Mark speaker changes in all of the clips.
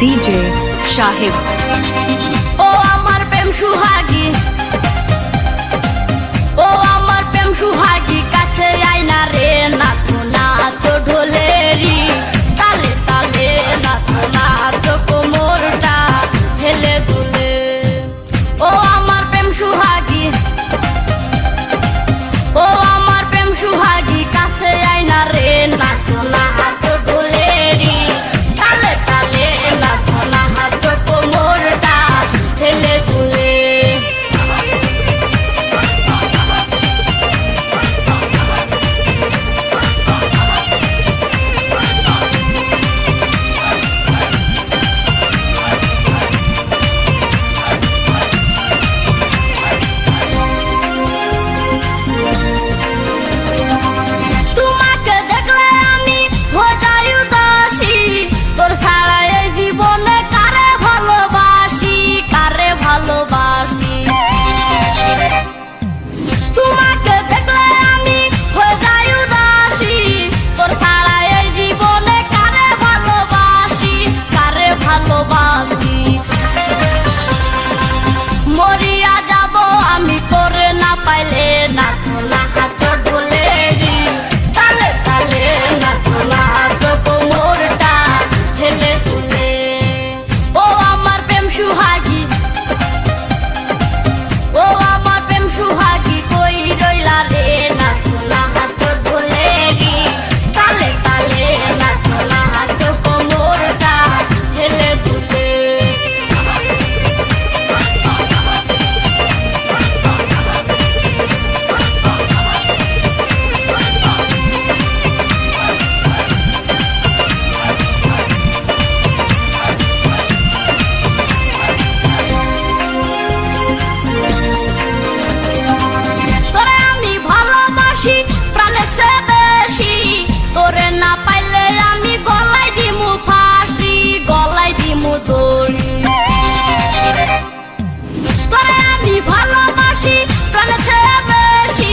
Speaker 1: DJ Shahid
Speaker 2: ও আমার প্রেম সুহাগী ও আমার প্রেম সুহাগী কাছে আইনা রে নাচো নাচো ঢোলেরি তালে তালে নাচো নাচো কোমরটা হেলে দুলে ও আমার প্রেম সুহাগী ও আমার প্রেম সুহাগী কাছে আইনা রে নাচো নাচো ঢোলেরি তালে তালে নাচো নাচো কোমরটা হেলে দুলে তোমাকে দেখলে আমি হয়ে যাই উদাসী তোর ছাড়া এই জীবনে কারে ভালোবাসি তোমাকে দেখলে আমি হয়ে যাই উদাসী তোর ছাড়া এই জীবনে কারে ভালোবাসি মরিয়া যাব আমি তোরে না পাইলে নাচো নাচো ঢোলেরি তালে তালে নাচো নাচো কোমরটা হেলে তুলে ও আমার প্রেম সুহাগী ও আমার প্রেম সুহাগী কই রইলা রে নাচো নাচো ঢোলেরি তালে তালে নাচো নাচো কোমরটা হেলে তুলে তোরে আমি ভালোবাসি প্রাণের চেয়ে বেশি তোরে না পাইলে আমি গলায় দিমু ফাঁসি গলায় দিমু দড়ি তোরে আমি ভালোবাসি প্রাণের চেয়ে বেশি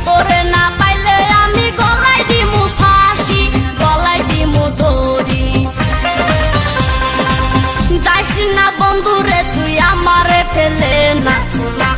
Speaker 2: তোরে না পাইলে আমি গলায় দিমু ফাঁসি গলায় দিমু দড়ি যাইস না বন্ধুরে তুই আমারে ফেলে নাচো না